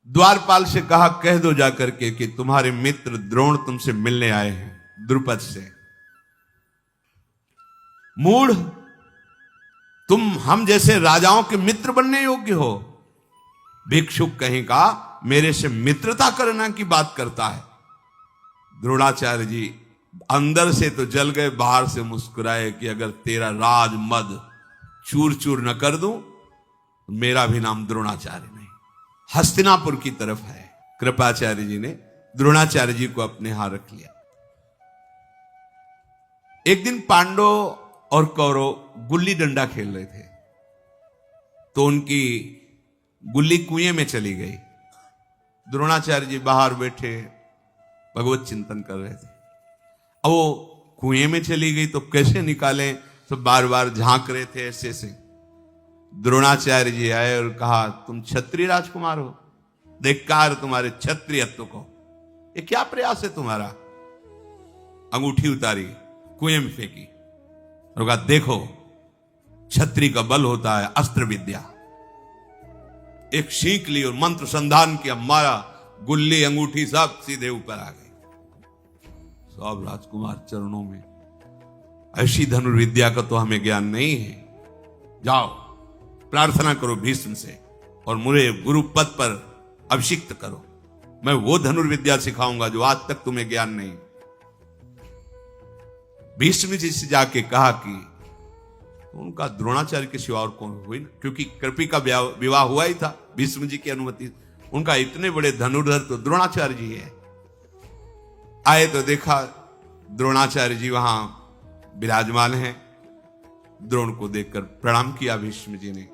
द्वारपाल से कहा, कह दो जाकर के कि तुम्हारे मित्र द्रोण तुमसे मिलने आए हैं द्रुपद से। मूढ़, तुम हम जैसे राजाओं के मित्र बनने योग्य हो? भिक्षुक कहीं का मेरे से मित्रता करना की बात करता है। द्रोणाचार्य जी अंदर से तो जल गए, बाहर से मुस्कुराए कि अगर तेरा राज मद चूर चूर न कर दूं तो मेरा भी नाम द्रोणाचार्य नहीं, हस्तिनापुर की तरफ है। कृपाचार्य जी ने द्रोणाचार्य जी को अपने यहां रख लिया। एक दिन पांडव और कौरव गुल्ली डंडा खेल रहे थे, तो उनकी गुल्ली कुएं में चली गई। द्रोणाचार्य जी बाहर बैठे भगवत चिंतन कर रहे थे। अब वो कुएं में चली गई तो कैसे निकालें, तो बार बार झांक रहे थे ऐसे से। द्रोणाचार्य जी आए और कहा, तुम क्षत्रिय राजकुमार हो, धिक्कार तुम्हारे क्षत्रियत्व को, ये क्या प्रयास है तुम्हारा? अंगूठी उतारी, कुएं में फेंकी और कहा, देखो क्षत्रिय का बल होता है अस्त्र विद्या। एक सीख ली और मंत्र संधान किया, मारा, गुल्ली अंगूठी सब सीधे ऊपर आ गई। सब राजकुमार चरणों में, ऐसी धनुर्विद्या का तो हमें ज्ञान नहीं है, जाओ प्रार्थना करो भीष्म से और मुझे गुरु पद पर अभिषिक्त करो, मैं वो धनुर्विद्या सिखाऊंगा जो आज तक तुम्हें ज्ञान नहीं। भीष्म जी से जाके कहा कि उनका द्रोणाचार्य के सिवा और कौन हुई ना, क्योंकि कृपी का विवाह हुआ ही था भीष्म जी की अनुमति। उनका इतने बड़े धनुर्धर तो द्रोणाचार्य जी है। आए तो देखा द्रोणाचार्य जी वहां विराजमान हैं। द्रोण को देखकर प्रणाम किया भीष्म जी ने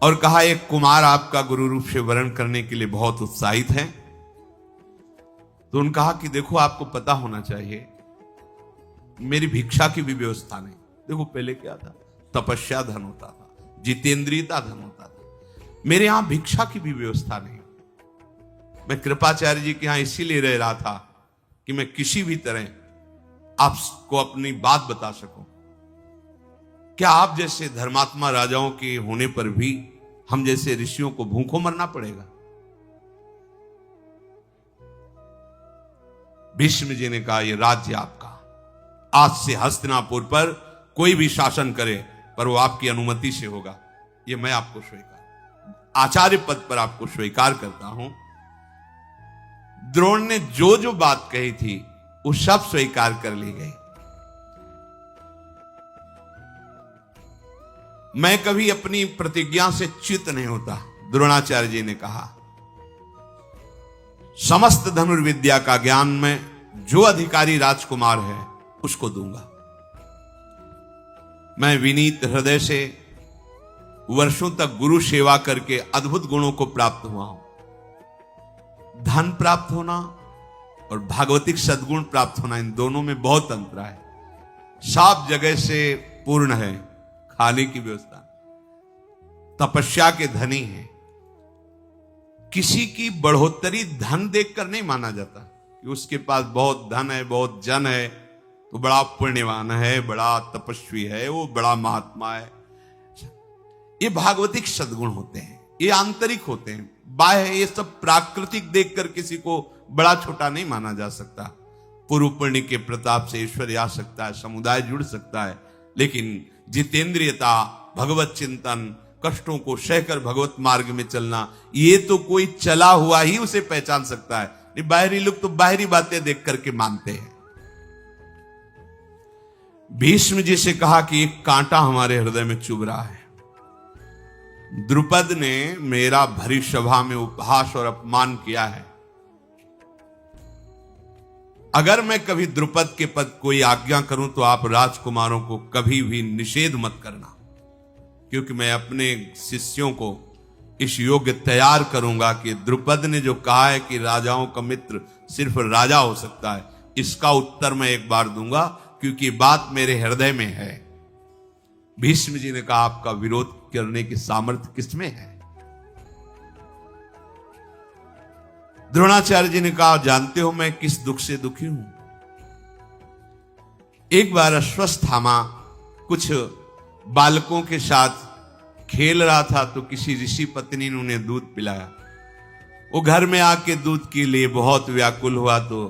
और कहा, एक कुमार आपका गुरु रूप से वर्ण करने के लिए बहुत उत्साहित है। तो उन्होंने कहा कि देखो, आपको पता होना चाहिए मेरी भिक्षा की भी व्यवस्था नहीं। देखो पहले क्या था, तपस्या धन होता था, जितेंद्रियता धन होता था, मेरे यहां भिक्षा की भी व्यवस्था नहीं। मैं कृपाचार्य जी के यहां इसीलिए रह रहा था कि मैं किसी भी तरह आपको अपनी बात बता सकूं। क्या आप जैसे धर्मात्मा राजाओं के होने पर भी हम जैसे ऋषियों को भूखों मरना पड़ेगा? भीष्म जी ने कहा, यह राज्य आपका, आज से हस्तिनापुर पर कोई भी शासन करे पर वो आपकी अनुमति से होगा। ये मैं आपको स्वीकार, आचार्य पद पर आपको स्वीकार करता हूं। द्रोण ने जो जो बात कही थी वो सब स्वीकार कर ली गई। मैं कभी अपनी प्रतिज्ञा से च्युत नहीं होता, द्रोणाचार्य जी ने कहा। समस्त धनुर्विद्या का ज्ञान में जो अधिकारी राजकुमार है उसको दूंगा। मैं विनीत हृदय से वर्षों तक गुरु सेवा करके अद्भुत गुणों को प्राप्त हुआ हूं। धन प्राप्त होना और भागवतिक सद्गुण प्राप्त होना, इन दोनों में बहुत अंतर है। सब जगह से पूर्ण है, खाने की व्यवस्था, तपस्या के धनी है। किसी की बढ़ोतरी धन देखकर नहीं माना जाता कि उसके पास बहुत धन है, बहुत जन है तो बड़ा पुण्यवान है, बड़ा तपस्वी है, वो बड़ा महात्मा है। ये भागवतिक सद्गुण होते हैं, ये आंतरिक होते हैं। बाह्य ये सब प्राकृतिक देखकर किसी को बड़ा छोटा नहीं माना जा सकता। पूर्व पुण्य के प्रताप से ईश्वर आ सकता है, समुदाय जुड़ सकता है, लेकिन जितेंद्रियता, भगवत चिंतन, कष्टों को सहकर भगवत मार्ग में चलना, ये तो कोई चला हुआ ही उसे पहचान सकता है। बाहरी लोग तो बाहरी बातें देख करके मानते हैं। भीष्म जी से कहा कि एक कांटा हमारे हृदय में चुभ रहा है। द्रुपद ने मेरा भरी सभा में उपहास और अपमान किया है। अगर मैं कभी द्रुपद के पद कोई आज्ञा करूं तो आप राजकुमारों को कभी भी निषेध मत करना, क्योंकि मैं अपने शिष्यों को इस योग्य तैयार करूंगा कि द्रुपद ने जो कहा है कि राजाओं का मित्र सिर्फ राजा हो सकता है, इसका उत्तर मैं एक बार दूंगा, क्योंकि बात मेरे हृदय में है। भीष्म जी ने कहा, आपका विरोध करने की सामर्थ्य किसमें है? द्रोणाचार्य जी ने कहा, जानते हो मैं किस दुख से दुखी हूं। एक बार अश्वत्थामा कुछ बालकों के साथ खेल रहा था तो किसी ऋषि पत्नी ने उन्हें दूध पिलाया। वो घर में आके दूध के लिए बहुत व्याकुल हुआ तो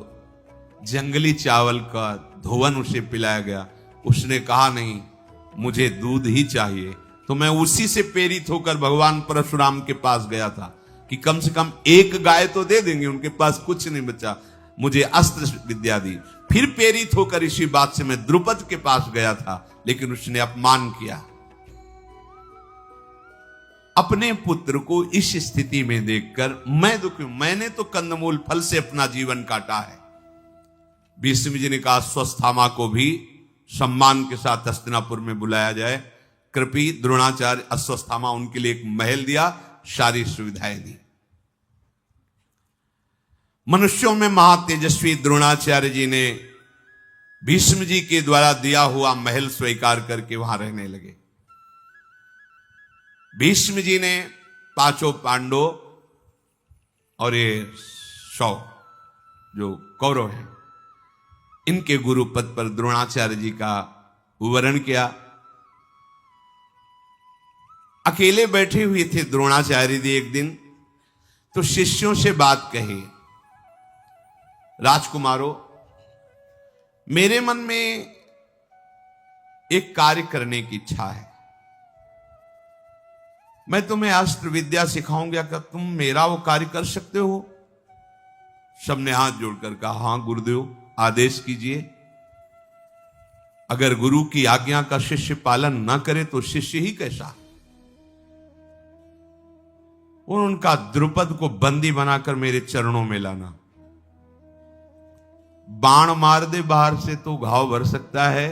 जंगली चावल का धोवन उसे पिलाया गया। उसने कहा नहीं, मुझे दूध ही चाहिए। तो मैं उसी से प्रेरित होकर भगवान परशुराम के पास गया था कि कम से कम एक गाय तो दे देंगे, उनके पास कुछ नहीं बचा, मुझे अस्त्र विद्या दी। फिर प्रेरित होकर इसी बात से मैं द्रुपद के पास गया था, लेकिन उसने अपमान किया। अपने पुत्र को इस स्थिति में देखकर मैं दुखी हूं। मैंने तो कंदमूल फल से अपना जीवन काटा है। भीष्म जी ने कहा अश्वत्थामा को भी सम्मान के साथ हस्तिनापुर में बुलाया जाए। कृपी द्रोणाचार्य अश्वत्थामा उनके लिए एक महल दिया, सारी सुविधाएं दी। मनुष्यों में महातेजस्वी द्रोणाचार्य जी ने भीष्म जी के द्वारा दिया हुआ महल स्वीकार करके वहां रहने लगे। भीष्म जी ने पांचों पांडव और ये 100 जो कौरव हैं, इनके गुरु पद पर द्रोणाचार्य जी का वर्ण किया। अकेले बैठे हुए थे द्रोणाचार्य जी एक दिन, तो शिष्यों से बात कही, राजकुमारों, मेरे मन में एक कार्य करने की इच्छा है। मैं तुम्हें अस्त्र विद्या सिखाऊंगा, क्या तुम मेरा वो कार्य कर सकते हो? सबने हाथ जोड़कर कहा, हां गुरुदेव, आदेश कीजिए। अगर गुरु की आज्ञा का शिष्य पालन न करे तो शिष्य ही कैसा। उनका द्रुपद को बंदी बनाकर मेरे चरणों में लाना। बाण मार दे बाहर से तो घाव भर सकता है,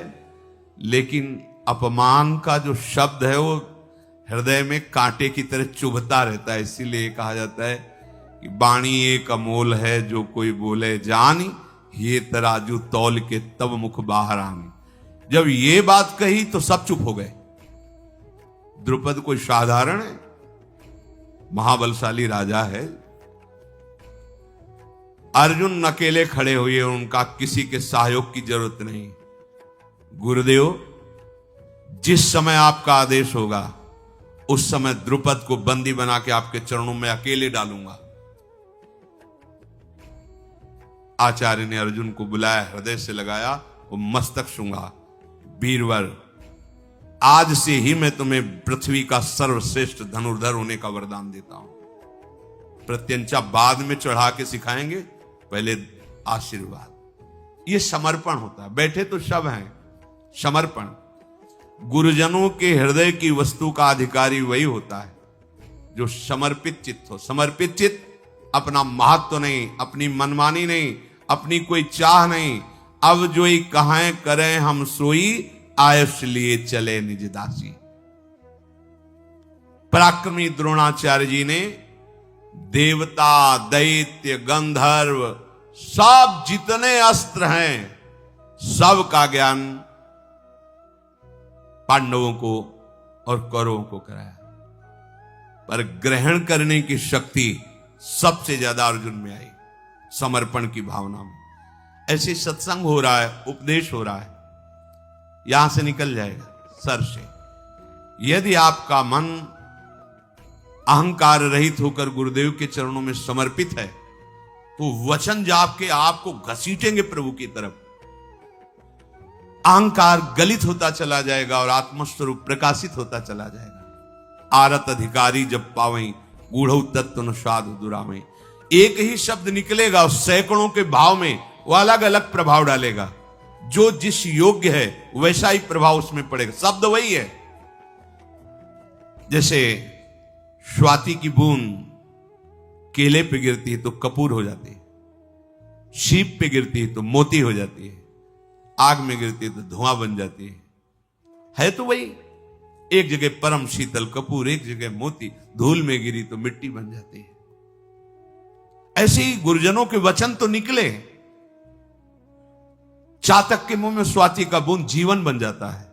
लेकिन अपमान का जो शब्द है वो हृदय में कांटे की तरह चुभता रहता है। इसीलिए कहा जाता है कि बाणी एक अमोल है, जो कोई बोले जानी, ये तराजू तौल के तब मुख बाहर आनी। जब ये बात कही तो सब चुप हो गए। द्रुपद कोई साधारण है, महाबलशाली राजा है। अर्जुन अकेले खड़े हुए, उनका किसी के सहयोग की जरूरत नहीं। गुरुदेव, जिस समय आपका आदेश होगा उस समय द्रुपद को बंदी बना के आपके चरणों में अकेले डालूंगा। आचार्य ने अर्जुन को बुलाया, हृदय से लगाया, वो मस्तक छूंगा। वीरवर, आज से ही मैं तुम्हें पृथ्वी का सर्वश्रेष्ठ धनुर्धर होने का वरदान देता हूं। प्रत्यंचा बाद में चढ़ा के सिखाएंगे, पहले आशीर्वाद। ये समर्पण होता है। बैठे तो सब हैं, समर्पण। गुरुजनों के हृदय की वस्तु का अधिकारी वही होता है जो समर्पित चित्त हो। समर्पित चित्त अपना महत्व नहीं, अपनी मनमानी नहीं, अपनी कोई चाह नहीं। अब जो ही कहां करें हम सोई, आयुष लिए चले निज दासी। पराक्रमी द्रोणाचार्य जी ने देवता, दैत्य, गंधर्व, सब जितने अस्त्र हैं, सब का ज्ञान पांडवों को और कौरवों को कराया, पर ग्रहण करने की शक्ति सबसे ज्यादा अर्जुन में आई, समर्पण की भावना में। ऐसे सत्संग हो रहा है, उपदेश हो रहा है, यहां से निकल जाएगा सर से। यदि आपका मन अहंकार रहित होकर गुरुदेव के चरणों में समर्पित है, तो वचन जाप के आपको घसीटेंगे प्रभु की तरफ। अहंकार गलित होता चला जाएगा और आत्मस्वरूप प्रकाशित होता चला जाएगा। आरत अधिकारी जब पावई, गूढ़ तत्व न साधु दुरामे। एक ही शब्द निकलेगा और सैकड़ों के भाव में वो अलग अलग प्रभाव डालेगा। जो जिस योग्य है वैसा ही प्रभाव उसमें पड़ेगा। शब्द वही है। जैसे स्वाति की बूंद केले पे गिरती है तो कपूर हो जाती है, शीप पे गिरती है तो मोती हो जाती है, आग में गिरती है तो धुआं बन जाती है तो वही। एक जगह परम शीतल कपूर, एक जगह मोती, धूल में गिरी तो मिट्टी बन जाती है। ऐसे ही गुरुजनों के वचन तो निकले, चातक के मुंह में स्वाति का बूंद जीवन बन जाता है।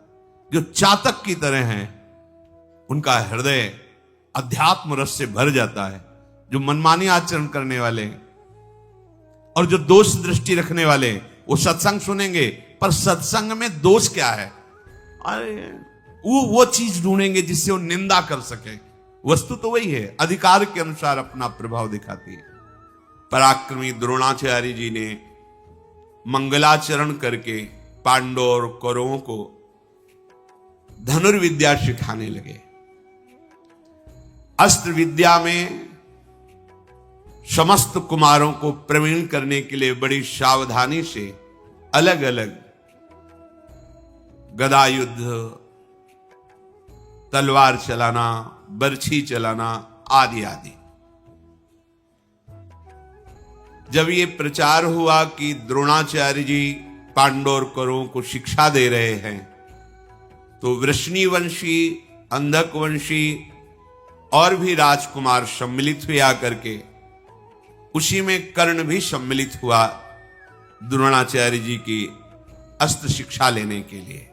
जो चातक की तरह हैं, उनका हृदय अध्यात्म रस से भर जाता है। जो मनमानी आचरण करने वाले और जो दोष दृष्टि रखने वाले, वो सत्संग सुनेंगे, पर सत्संग में दोष क्या है? अरे वो चीज ढूंढेंगे जिससे वो निंदा कर सके, वस्तु तो वही है, अधिकार के अनुसार अपना प्रभाव दिखाती है। पराक्रमी द्रोणाचार्य जी ने मंगलाचरण करके पांडव और कौरवों को धनुर्विद्या सिखाने लगे। अस्त्र विद्या में समस्त कुमारों को प्रवीण करने के लिए बड़ी सावधानी से अलग अलग गदा युद्ध, तलवार चलाना, बर्छी चलाना आदि आदि। जब ये प्रचार हुआ कि द्रोणाचार्य जी पांडव और कौरवों को शिक्षा दे रहे हैं, तो वृष्णिवंशी, अंधकवंशी और भी राजकुमार सम्मिलित हुए आकर के, उसी में कर्ण भी सम्मिलित हुआ द्रोणाचार्य जी की अस्त्र शिक्षा लेने के लिए।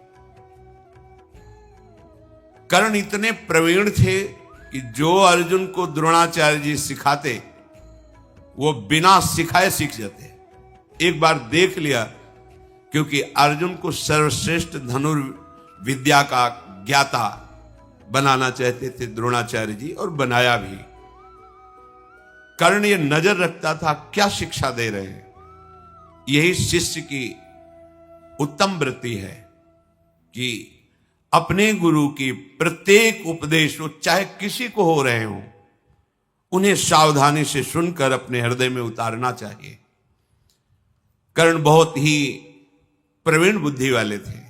कर्ण इतने प्रवीण थे कि जो अर्जुन को द्रोणाचार्य जी सिखाते वो बिना सिखाए सीख जाते। एक बार देख लिया, क्योंकि अर्जुन को सर्वश्रेष्ठ धनुर्विद्या का ज्ञाता बनाना चाहते थे द्रोणाचार्य जी, और बनाया भी। कर्ण ये नजर रखता था क्या शिक्षा दे रहे हैं। यही शिष्य की उत्तम वृत्ति है कि अपने गुरु की प्रत्येक उपदेश, वो चाहे किसी को हो रहे हो, उन्हें सावधानी से सुनकर अपने हृदय में उतारना चाहिए। कर्ण बहुत ही प्रवीण बुद्धि वाले थे।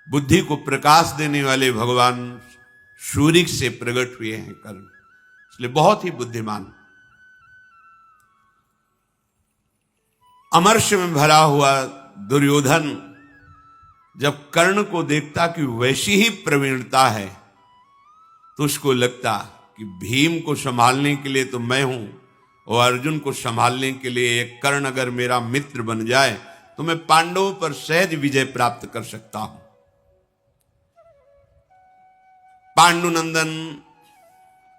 बुद्धि को प्रकाश देने वाले भगवान सूर्य से प्रकट हुए हैं कर्ण, इसलिए बहुत ही बुद्धिमान। अमर्ष में भरा हुआ दुर्योधन जब कर्ण को देखता कि वैसी ही प्रवीणता है, तो उसको लगता कि भीम को संभालने के लिए तो मैं हूं, और अर्जुन को संभालने के लिए एक कर्ण अगर मेरा मित्र बन जाए तो मैं पांडवों पर सहज विजय प्राप्त कर सकता हूं। पांडुनंदन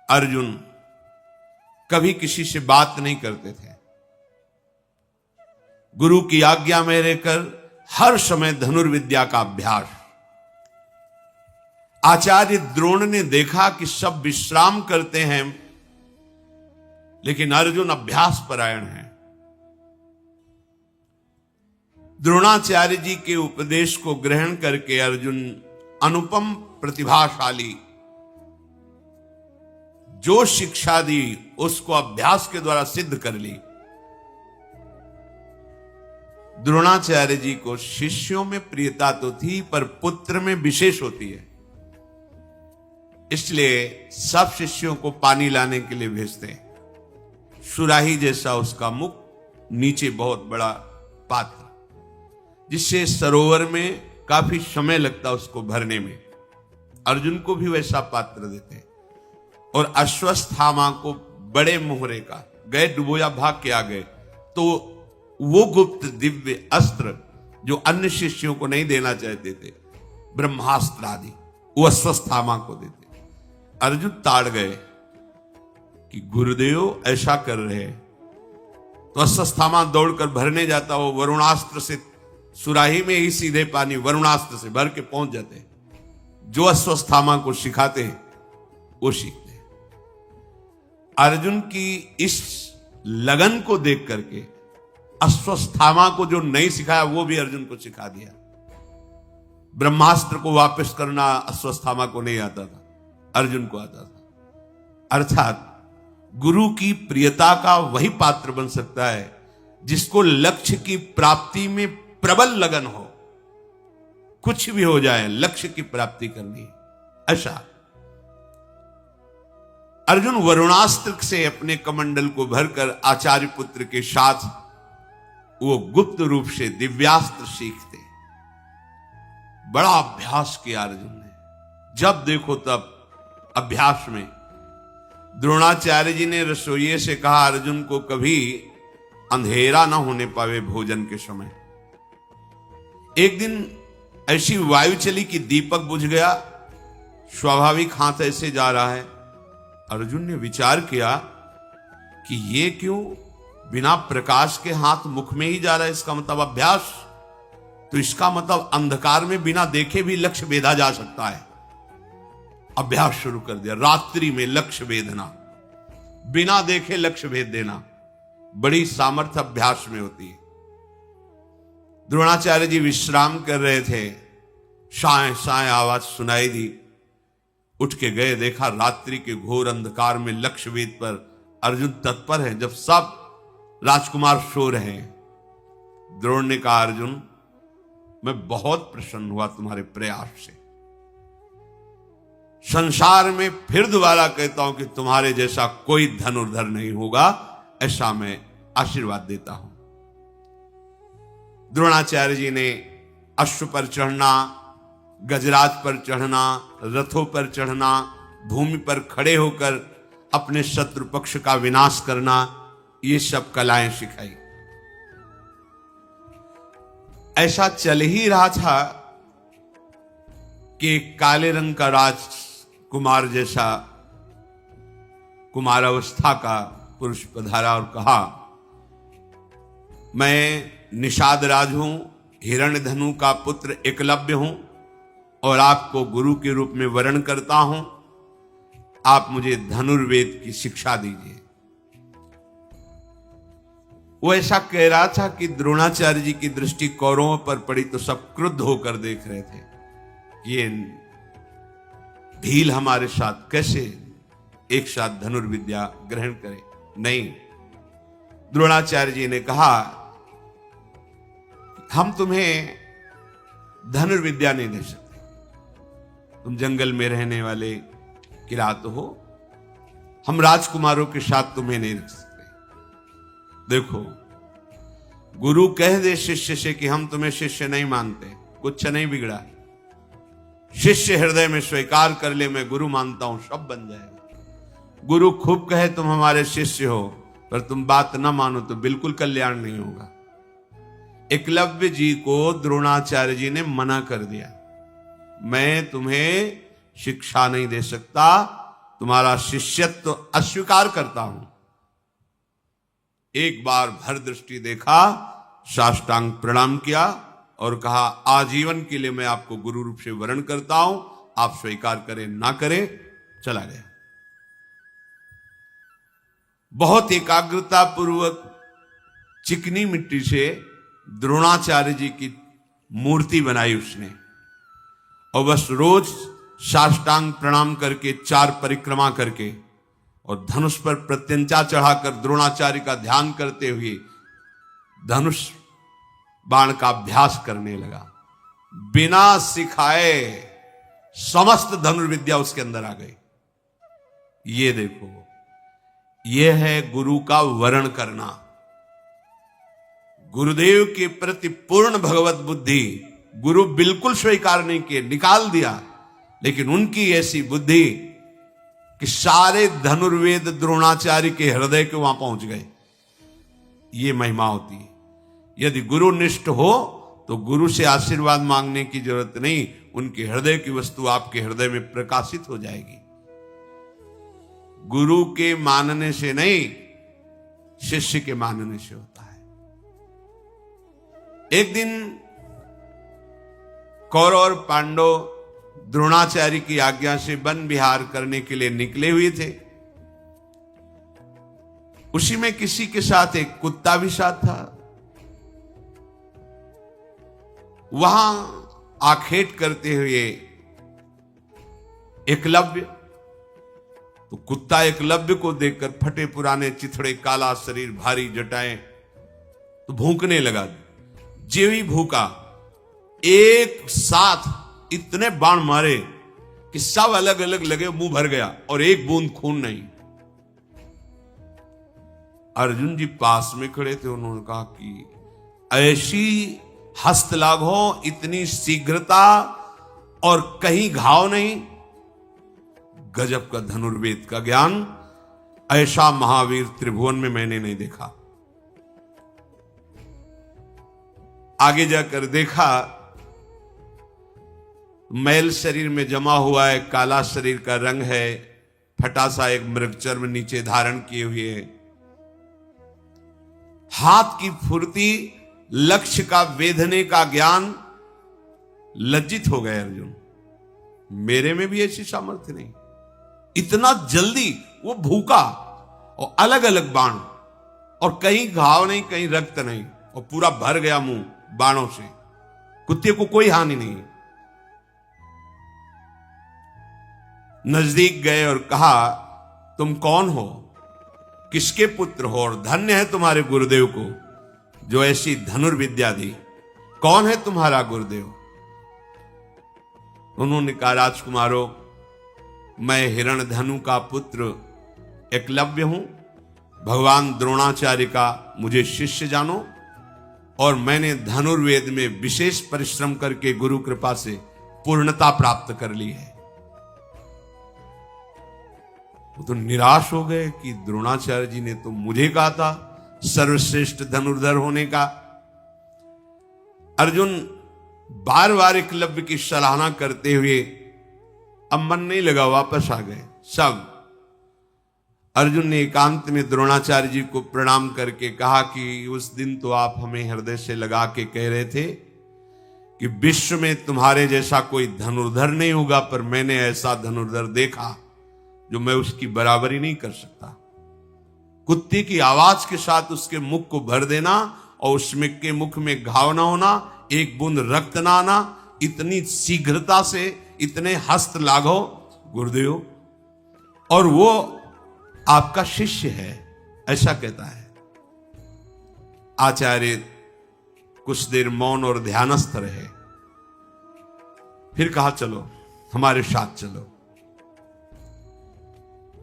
अर्जुन कभी किसी से बात नहीं करते थे। गुरु की आज्ञा में रहकर हर समय धनुर्विद्या का अभ्यास। आचार्य द्रोण ने देखा कि सब विश्राम करते हैं, लेकिन अर्जुन अभ्यास परायण है। द्रोणाचार्य जी के उपदेश को ग्रहण करके अर्जुन अनुपम प्रतिभाशाली, जो शिक्षा दी उसको अभ्यास के द्वारा सिद्ध कर ली। द्रोणाचार्य जी को शिष्यों में प्रियता तो थी, पर पुत्र में विशेष होती है, इसलिए सब शिष्यों को पानी लाने के लिए भेजते हैं। सुराही जैसा उसका मुख, नीचे बहुत बड़ा पात्र, जिससे सरोवर में काफी समय लगता उसको भरने में। अर्जुन को भी वैसा पात्र देते हैं। और अश्वत्थामा को बड़े मोहरे का, गए डुबोया भाग के आ गए, तो वो गुप्त दिव्य अस्त्र जो अन्य शिष्यों को नहीं देना चाहते थे, ब्रह्मास्त्र आदि, वो अश्वत्थामा को देते। अर्जुन ताड़ गए कि गुरुदेव ऐसा कर रहे हैं, तो अश्वत्थामा दौड़कर भरने जाता, वो वरुणास्त्र से, सुराही में ही सीधे पानी वरुणास्त्र से भर के पहुंच जाते। जो अश्वत्थामा को सिखाते हैं वो सीखते। अर्जुन की इस लगन को देख करके अश्वत्थामा को जो नहीं सिखाया वो भी अर्जुन को सिखा दिया। ब्रह्मास्त्र को वापस करना अश्वत्थामा को नहीं आता था, अर्जुन को आता था। अर्थात गुरु की प्रियता का वही पात्र बन सकता है जिसको लक्ष्य की प्राप्ति में प्रबल लगन हो। कुछ भी हो जाए, लक्ष्य की प्राप्ति करनी, ऐसा। अर्जुन वरुणास्त्र से अपने कमंडल को भरकर आचार्य पुत्र के साथ वो गुप्त रूप से दिव्यास्त्र सीखते। बड़ा अभ्यास किया अर्जुन ने, जब देखो तब अभ्यास में। द्रोणाचार्य जी ने रसोइये से कहा अर्जुन को कभी अंधेरा ना होने पावे भोजन के समय। एक दिन ऐसी वायु चली कि दीपक बुझ गया, स्वाभाविक हाथ ऐसे जा रहा है। अर्जुन ने विचार किया कि ये क्यों बिना प्रकाश के हाथ मुख में ही जा रहा है, इसका मतलब अभ्यास। तो इसका मतलब अंधकार में बिना देखे भी लक्ष्य भेदा जा सकता है। अभ्यास शुरू कर दिया। रात्रि में लक्ष्य भेदना, बिना देखे लक्ष्य भेद देना बड़ी सामर्थ्य अभ्यास में होती है। द्रोणाचार्य जी विश्राम कर रहे थे, साए साए आवाज सुनाई दी। उठ के गए, देखा रात्रि के घोर अंधकार में लक्ष्य भेद पर अर्जुन तत्पर है। जब सब राजकुमार सो रहे हैं, द्रोण ने कहा, अर्जुन मैं बहुत प्रसन्न हुआ तुम्हारे प्रयास से। संसार में फिर दोबारा कहता हूं कि तुम्हारे जैसा कोई धनुर्धर नहीं होगा, ऐसा मैं आशीर्वाद देता हूं। द्रोणाचार्य जी ने अश्व पर चढ़ना, गजराज पर चढ़ना, रथों पर चढ़ना, भूमि पर खड़े होकर अपने शत्रु पक्ष का विनाश करना, ये सब कलाएं सिखाई। ऐसा चल ही रहा था कि काले रंग का राजकुमार जैसा कुमारावस्था का पुरुष पधारा और कहा, मैं निषाद राज हूं, हिरण्यधनु का पुत्र एकलव्य हूं और आपको गुरु के रूप में वरण करता हूं। आप मुझे धनुर्वेद की शिक्षा दीजिए। वो ऐसा कह रहा था कि द्रोणाचार्य जी की दृष्टि कौरवों पर पड़ी तो सब क्रुद्ध होकर देख रहे थे, ये ढील हमारे साथ कैसे एक साथ धनुर्विद्या ग्रहण करे। नहीं, द्रोणाचार्य जी ने कहा, हम तुम्हें धनुर्विद्या नहीं दे सकते, तुम जंगल में रहने वाले किरात हो, हम राजकुमारों के साथ तुम्हें नहीं रख सकते। देखो, गुरु कह दे शिष्य से कि हम तुम्हें शिष्य नहीं मानते, कुछ नहीं बिगड़ा। शिष्य हृदय में स्वीकार कर ले, मैं गुरु मानता हूं, सब बन जाएगा। गुरु खूब कहे तुम हमारे शिष्य हो, पर तुम बात ना मानो तो बिल्कुल कल्याण नहीं होगा। एकलव्य जी को द्रोणाचार्य जी ने मना कर दिया, मैं तुम्हें शिक्षा नहीं दे सकता, तुम्हारा शिष्यत्व अस्वीकार करता हूं। एक बार भर दृष्टि देखा, साष्टांग प्रणाम किया और कहा, आजीवन के लिए मैं आपको गुरु रूप से वरण करता हूं, आप स्वीकार करें ना करें। चला गया। बहुत एकाग्रता पूर्वक चिकनी मिट्टी से द्रोणाचार्य जी की मूर्ति बनाई उसने, और बस रोज साष्टांग प्रणाम करके, 4 परिक्रमा करके और धनुष पर प्रत्यंचा चढ़ाकर द्रोणाचार्य का ध्यान करते हुए धनुष बाण का अभ्यास करने लगा। बिना सिखाए समस्त धनुर्विद्या उसके अंदर आ गई। ये देखो, ये है गुरु का वरण करना। गुरुदेव के प्रति पूर्ण भगवत बुद्धि गुरु बिल्कुल स्वीकार नहीं किए, निकाल दिया, लेकिन उनकी ऐसी बुद्धि कि सारे धनुर्वेद द्रोणाचार्य के हृदय के वहां पहुंच गए। ये महिमा होती है। यदि गुरु निष्ठ हो तो गुरु से आशीर्वाद मांगने की जरूरत नहीं, उनके हृदय की वस्तु आपके हृदय में प्रकाशित हो जाएगी। गुरु के मानने से नहीं, शिष्य के मानने से होता है। एक दिन कौरव और पांडव द्रोणाचार्य की आज्ञा से वन विहार करने के लिए निकले हुए थे। उसी में किसी के साथ एक कुत्ता भी साथ था। वहां आखेट करते हुए एकलव्य, तो कुत्ता एकलव्य को देखकर फटे पुराने चिथड़े, काला शरीर, भारी जटाएं, तो भूंकने लगा। जो ही भूखा, एक साथ इतने बाण मारे कि सब अलग अलग लगे, मुंह भर गया और एक बूंद खून नहीं। अर्जुन जी पास में खड़े थे, उन्होंने कहा कि ऐसी हस्तलाघ हो, इतनी शीघ्रता और कहीं घाव नहीं। गजब का धनुर्वेद का ज्ञान, ऐसा महावीर त्रिभुवन में मैंने नहीं देखा। आगे जाकर देखा, मैल शरीर में जमा हुआ है, काला शरीर का रंग है, फटा सा एक मृगचर्म नीचे धारण किए हुए है, हाथ की फुर्ती, लक्ष्य का वेधने का ज्ञान। लज्जित हो गए अर्जुन। मेरे में भी ऐसी सामर्थ्य नहीं। इतना जल्दी वो भूखा, और अलग अलग बाण, और कहीं घाव नहीं, कहीं रक्त नहीं, और पूरा भर गया मुंह बाणों से। कुत्ते को कोई हानि नहीं। नजदीक गए और कहा, तुम कौन हो, किसके पुत्र हो, और धन्य है तुम्हारे गुरुदेव को जो ऐसी धनुर्विद्या दी। कौन है तुम्हारा गुरुदेव? उन्होंने कहा, राजकुमारों, मैं हिरण्यधनु का पुत्र एकलव्य हूं। भगवान द्रोणाचार्य का मुझे शिष्य जानो, और मैंने धनुर्वेद में विशेष परिश्रम करके गुरु कृपा से पूर्णता प्राप्त कर ली है। वो तो निराश हो गए कि द्रोणाचार्य जी ने तो मुझे कहा था सर्वश्रेष्ठ धनुर्धर होने का। अर्जुन बार बार एकलव्य की सराहना करते हुए अब मन नहीं लगा, वापस आ गए सब। अर्जुन ने एकांत में द्रोणाचार्य जी को प्रणाम करके कहा कि उस दिन तो आप हमें हृदय से लगा के कह रहे थे कि विश्व में तुम्हारे जैसा कोई धनुर्धर नहीं होगा, पर मैंने ऐसा धनुर्धर देखा जो मैं उसकी बराबरी नहीं कर सकता। कुत्ते की आवाज के साथ उसके मुख को भर देना, और उसमें के मुख में घाव ना होना, एक बूंद रक्त ना आना, इतनी शीघ्रता से, इतने हस्त लाघव गुरुदेव, और वो आपका शिष्य है, ऐसा कहता है। आचार्य कुछ देर मौन और ध्यानस्थ रहे, फिर कहा, चलो हमारे साथ चलो।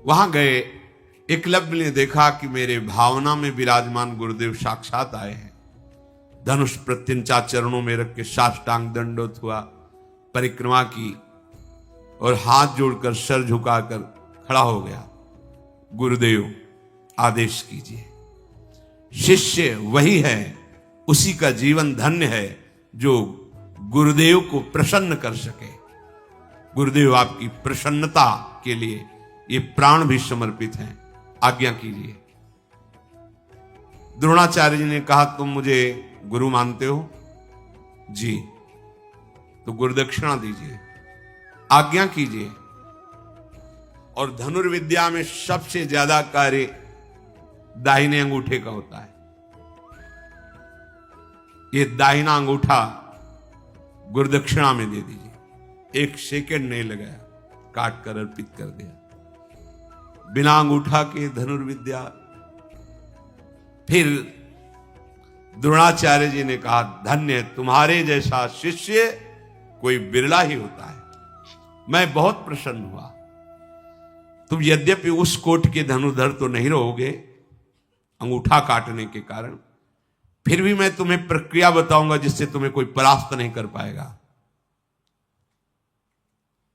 वहां गए, एकलव्य ने देखा कि मेरे भावना में विराजमान गुरुदेव साक्षात आए हैं। धनुष प्रत्यंचा चरणों में रख के साष्टांग दंडोत हुआ, परिक्रमा की, और हाथ जोड़कर सर झुकाकर खड़ा हो गया। गुरुदेव आदेश कीजिए। शिष्य वही है, उसी का जीवन धन्य है जो गुरुदेव को प्रसन्न कर सके। गुरुदेव आपकी प्रसन्नता के लिए ये प्राण भी समर्पित हैं, आज्ञा कीजिए। द्रोणाचार्य जी ने कहा, तुम मुझे गुरु मानते हो? जी। तो गुरुदक्षिणा दीजिए, आज्ञा कीजिए। और धनुर्विद्या में सबसे ज्यादा कार्य दाहिने अंगूठे का होता है। ये दाहिना अंगूठा गुरुदक्षिणा में दे दीजिए। 1 सेकंड नहीं लगाया, काट कर अर्पित कर दिया। बिना अंगूठा के धनुर्विद्या। फिर द्रोणाचार्य जी ने कहा, धन्य, तुम्हारे जैसा शिष्य कोई बिरला ही होता है। मैं बहुत प्रसन्न हुआ। तुम यद्यपि उस कोट के धनुर्धर तो नहीं रहोगे अंगूठा काटने के कारण, फिर भी मैं तुम्हें प्रक्रिया बताऊंगा जिससे तुम्हें कोई परास्त नहीं कर पाएगा।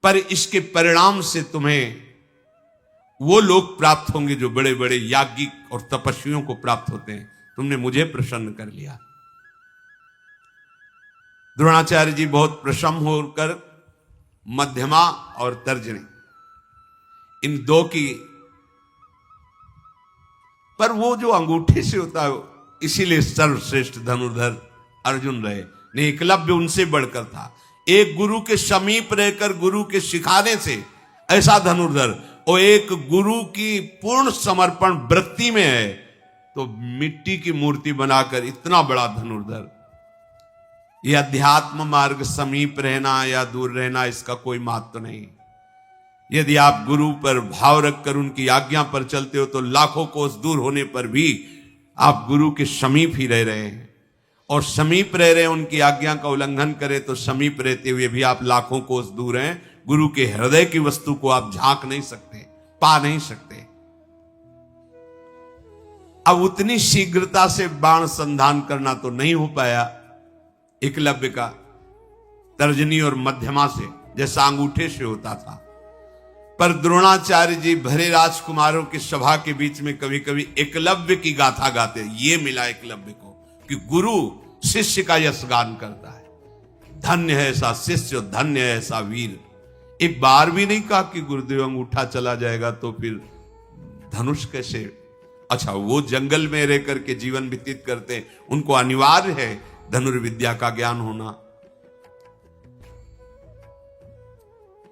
पर इसके परिणाम से तुम्हें वो लोग प्राप्त होंगे जो बड़े बड़े याज्ञिक और तपस्वियों को प्राप्त होते हैं। तुमने मुझे प्रसन्न कर लिया। द्रोणाचार्य जी बहुत प्रसन्न होकर मध्यमा और तर्जनी, इन दो की, पर वो जो अंगूठे से होता है इसीलिए सर्वश्रेष्ठ धनुर्धर अर्जुन रहे। नहीं, एकलव्य उनसे बढ़कर था। एक गुरु के समीप रहकर गुरु के सिखाने से ऐसा धनुर्धर, और एक गुरु की पूर्ण समर्पण वृत्ति में है तो मिट्टी की मूर्ति बनाकर इतना बड़ा धनुर्धर। यह अध्यात्म मार्ग समीप रहना या दूर रहना, इसका कोई महत्व नहीं। यदि आप गुरु पर भाव रखकर उनकी आज्ञा पर चलते हो तो लाखों कोस दूर होने पर भी आप गुरु के समीप ही रह रहे हैं। और समीप रह रहे हैं, उनकी आज्ञा का उल्लंघन करें तो समीप रहते हुए भी आप लाखों कोस दूर हैं। गुरु के हृदय की वस्तु को आप झांक नहीं सकते, पा नहीं सकते। अब उतनी शीघ्रता से बाण संधान करना तो नहीं हो पाया एकलव्य का, तर्जनी और मध्यमा से, जैसा अंगूठे से होता था। पर द्रोणाचार्य जी भरे राजकुमारों की सभा के बीच में कभी कभी एकलव्य की गाथा गाते। ये मिला एकलव्य को कि गुरु शिष्य का यशगान करता है। धन्य है ऐसा शिष्य, धन्य है ऐसा वीर। एक बार भी नहीं कहा कि गुरुदेव अंगूठा चला जाएगा तो फिर धनुष कैसे। अच्छा, वो जंगल में रह करके जीवन व्यतीत करते हैं, उनको अनिवार्य है धनुर्विद्या का ज्ञान होना।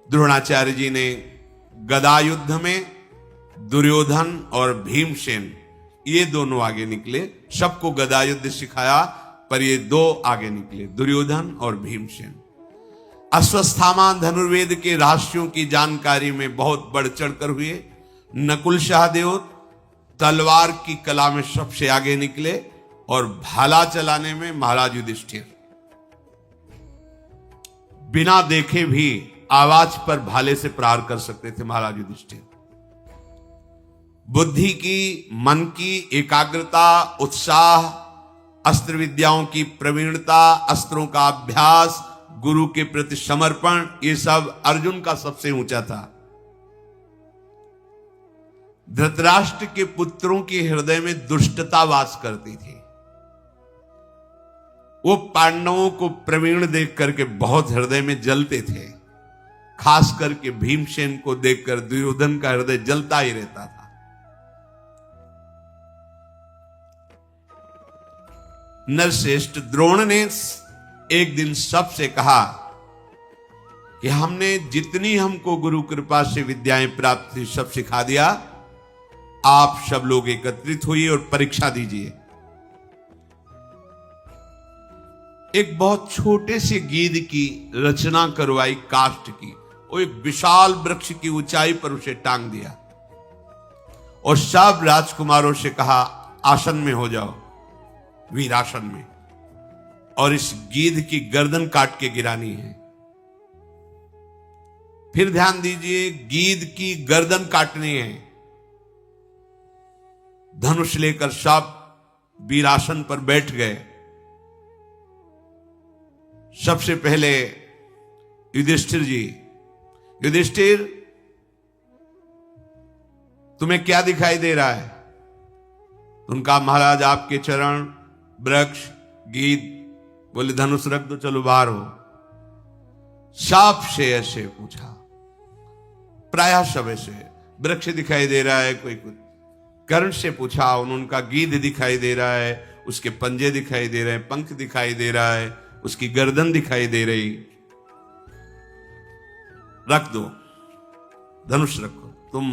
द्रोणाचार्य जी ने गदा युद्ध में दुर्योधन और भीमसेन ये दोनों आगे निकले। सबको गदा युद्ध सिखाया, पर ये दो आगे निकले, दुर्योधन और भीमसेन। अश्वत्थामा धनुर्वेद के रहस्यों की जानकारी में बहुत बढ़ चढ़कर हुए। नकुल सहदेव तलवार की कला में सबसे आगे निकले और भाला चलाने में महाराज युधिष्ठिर बिना देखे भी आवाज पर भाले से प्रहार कर सकते थे महाराज युधिष्ठिर। बुद्धि की, मन की एकाग्रता, उत्साह, अस्त्र विद्याओं की प्रवीणता, अस्त्रों का अभ्यास, गुरु के प्रति समर्पण, ये सब अर्जुन का सबसे ऊंचा था। धृतराष्ट्र के पुत्रों के हृदय में दुष्टता वास करती थी। वो पांडवों को प्रवीण देख करके बहुत हृदय में जलते थे। खास करके भीमसेन को देखकर दुर्योधन का हृदय जलता ही रहता था। नरश्रेष्ठ द्रोण ने एक दिन सबसे कहा कि हमने जितनी हमको गुरु कृपा से विद्याएं प्राप्त थी सब सिखा दिया, आप सब लोग एकत्रित होइए और परीक्षा दीजिए। एक बहुत छोटे से गीध की रचना करवाई काष्ठ की, वो एक विशाल वृक्ष की ऊंचाई पर उसे टांग दिया और सब राजकुमारों से कहा आसन में हो जाओ, वीरासन में, और इस गीध की गर्दन काट के गिरानी है। फिर ध्यान दीजिए, गीध की गर्दन काटनी है। धनुष लेकर सब वीरासन पर बैठ गए। सबसे पहले युधिष्ठिर जी, युधिष्ठिर तुम्हें क्या दिखाई दे रहा है? उनका महाराज आपके चरण, वृक्ष, गीत। बोले धनुष रख दो, चलो बाहर हो। सांप से ऐसे पूछा, प्रायः सब ऐसे। वृक्ष दिखाई दे रहा है, कोई कुछ कर्ण से पूछा, उनका गीध दिखाई दे रहा है, उसके पंजे दिखाई दे रहे हैं, पंख दिखाई दे रहा है, उसकी गर्दन दिखाई दे रही। रख दो, धनुष रखो, तुम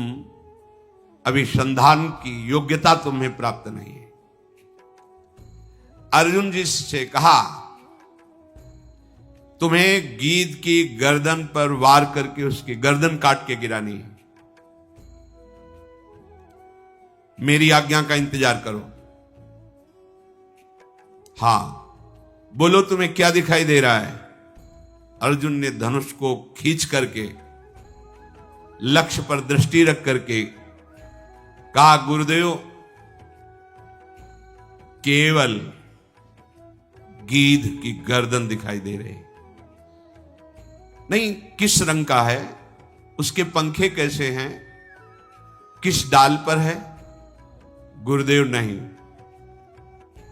अभी संधान की योग्यता तुम्हें प्राप्त नहीं है। अर्जुन जी से कहा तुम्हें गीध की गर्दन पर वार करके उसकी गर्दन काट के गिरानी है। मेरी आज्ञा का इंतजार करो। हां, बोलो तुम्हें क्या दिखाई दे रहा है? अर्जुन ने धनुष को खींच करके लक्ष्य पर दृष्टि रख करके कहा, गुरुदेव केवल गीध की गर्दन दिखाई दे रही। नहीं, किस रंग का है, उसके पंखे कैसे हैं, किस डाल पर है? गुरुदेव नहीं,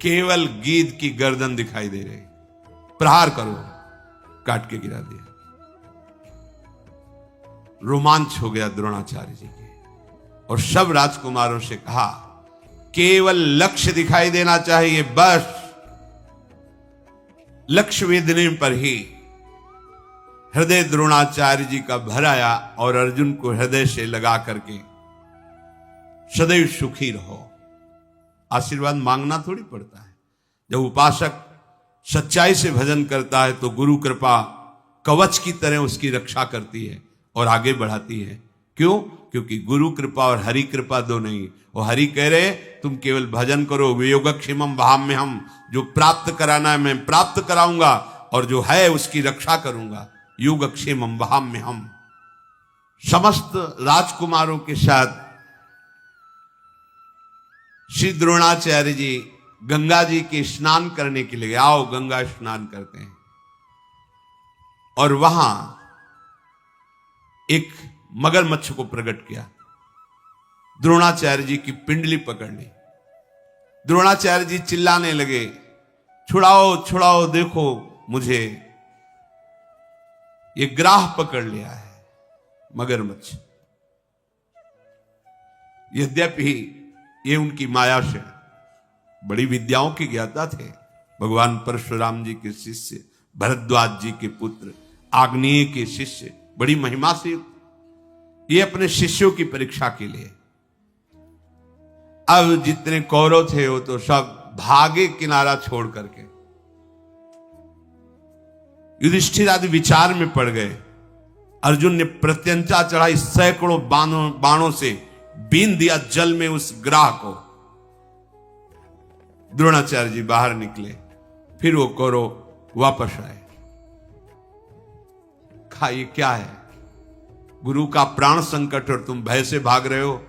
केवल गीध की गर्दन दिखाई दे रही। प्रहार करो। काट के गिरा दिया। रोमांच हो गया द्रोणाचार्य जी के, और सब राजकुमारों से कहा केवल लक्ष्य दिखाई देना चाहिए, बस लक्ष्य वेदने पर ही। हृदय द्रोणाचार्य जी का भर आया और अर्जुन को हृदय से लगा करके सदैव सुखी रहो। आशीर्वाद मांगना थोड़ी पड़ता है। जब उपासक सच्चाई से भजन करता है तो गुरु कृपा कवच की तरह उसकी रक्षा करती है और आगे बढ़ाती है। क्यों? क्योंकि गुरु कृपा और हरि कृपा दो नहीं। वो हरि कह रहे तुम केवल भजन करो, वियोगक्षेमम वहाम्य हम, जो प्राप्त कराना है मैं प्राप्त कराऊंगा और जो है उसकी रक्षा करूंगा। योगक्षेमम वहाम्य हम। समस्त राजकुमारों के साथ श्री द्रोणाचार्य जी गंगा जी के स्नान करने के लिए, आओ गंगा स्नान करते हैं। और वहां एक मगरमच्छ को प्रकट किया। द्रोणाचार्य जी की पिंडली पकड़ ली। द्रोणाचार्य जी चिल्लाने लगे, छुड़ाओ छुड़ाओ, देखो मुझे, ये ग्राह पकड़ लिया है मगरमच्छ। यद्यपि ये उनकी माया से बड़ी विद्याओं के ज्ञाता थे। भगवान परशुराम जी के शिष्य, भरद्वाज जी के पुत्र, आग्नेय के शिष्य, बड़ी महिमा से ये अपने शिष्यों की परीक्षा के लिए। अब जितने कौरव थे वो तो सब भागे किनारा छोड़ करके। युधिष्ठिर आदि विचार में पड़ गए। अर्जुन ने प्रत्यंचा चढ़ाई, सैकड़ों बाणों से बीन दिया जल में उस ग्राह को। द्रोणाचार्य जी बाहर निकले, फिर वो कौरव वापस आए। कहा ये क्या है? गुरु का प्राण संकट और तुम भय से भाग रहे हो,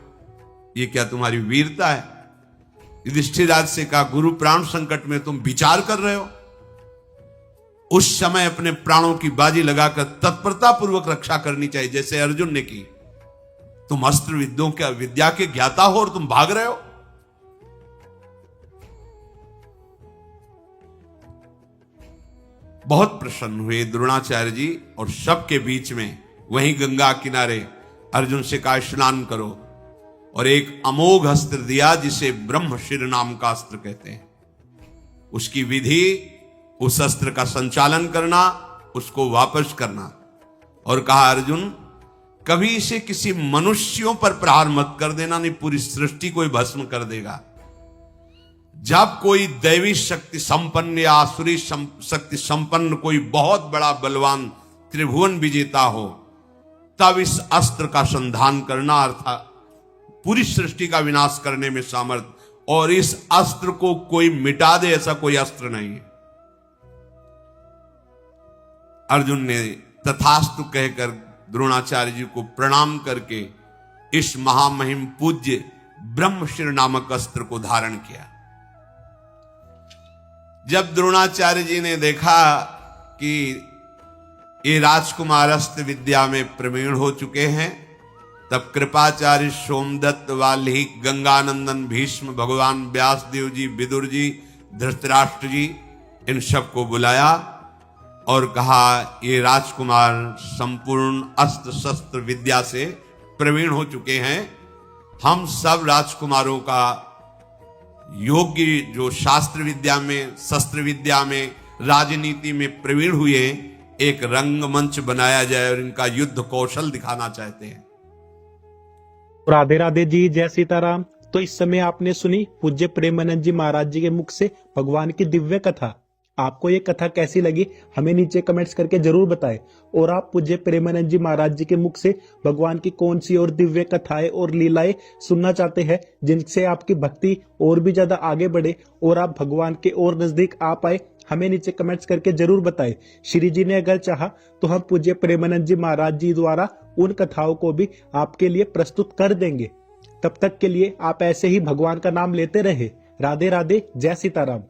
ये क्या तुम्हारी वीरता है? युधिष्ठिर राज से कहा गुरु प्राण संकट में तुम विचार कर रहे हो। उस समय अपने प्राणों की बाजी लगाकर तत्परता पूर्वक रक्षा करनी चाहिए, जैसे अर्जुन ने की। तुम अस्त्र विद्या के ज्ञाता हो और तुम भाग रहे हो। बहुत प्रसन्न हुए द्रोणाचार्य जी और सबके बीच में वहीं गंगा किनारे अर्जुन से कहा स्नान करो, और एक अमोघ अस्त्र दिया जिसे ब्रह्मशिर नाम का अस्त्र कहते हैं। उसकी विधि, उस अस्त्र का संचालन करना, उसको वापस करना, और कहा अर्जुन कभी इसे किसी मनुष्यों पर प्रहार मत कर देना, नहीं पूरी सृष्टि को भस्म कर देगा। जब कोई दैवी शक्ति संपन्न या आसुरी शक्ति संपन्न कोई बहुत बड़ा बलवान त्रिभुवन विजेता हो, तब इस अस्त्र का संधान करना, अर्थात पूरी सृष्टि का विनाश करने में सामर्थ्य, और इस अस्त्र को कोई मिटा दे ऐसा कोई अस्त्र नहीं है। अर्जुन ने तथास्तु कहकर द्रोणाचार्य जी को प्रणाम करके इस महामहिम पूज्य ब्रह्मशिर नामक अस्त्र को धारण किया। जब द्रोणाचार्य जी ने देखा कि ये राजकुमार अस्त्र विद्या में प्रवीण हो चुके हैं, तब कृपाचार्य, सोमदत्त, वाल्मीकि, गंगानंदन, भीष्म, भगवान व्यासदेव जी, विदुर जी, धृतराष्ट्र जी, इन सबको बुलाया और कहा ये राजकुमार संपूर्ण अस्त्र शस्त्र विद्या से प्रवीण हो चुके हैं। हम सब राजकुमारों का योग्य, जो शास्त्र विद्या में, शस्त्र विद्या में, राजनीति में प्रवीण हुए, एक रंगमंच बनाया जाए और इनका युद्ध कौशल दिखाना चाहते हैं। राधे राधे जी, जय सीताराम। तो इस समय आपने सुनी पूज्य प्रेमानंद जी महाराज जी के मुख से भगवान की दिव्य कथा। आपको ये कथा कैसी लगी हमें नीचे कमेंट्स करके जरूर बताएं। और आप पूज्य प्रेमानंद जी महाराज जी के मुख से भगवान की कौन सी और दिव्य कथाएं और लीलाएं सुनना चाहते हैं, जिनसे आपकी भक्ति और भी ज्यादा आगे बढ़े और आप भगवान के और नजदीक आ पाए, हमें नीचे कमेंट्स करके जरूर बताएं। श्री जी ने अगर चाहा तो हम पूज्य प्रेमानंद जी महाराज जी द्वारा उन कथाओं को भी आपके लिए प्रस्तुत कर देंगे। तब तक के लिए आप ऐसे ही भगवान का नाम लेते रहे। राधे राधे, जय सीताराम।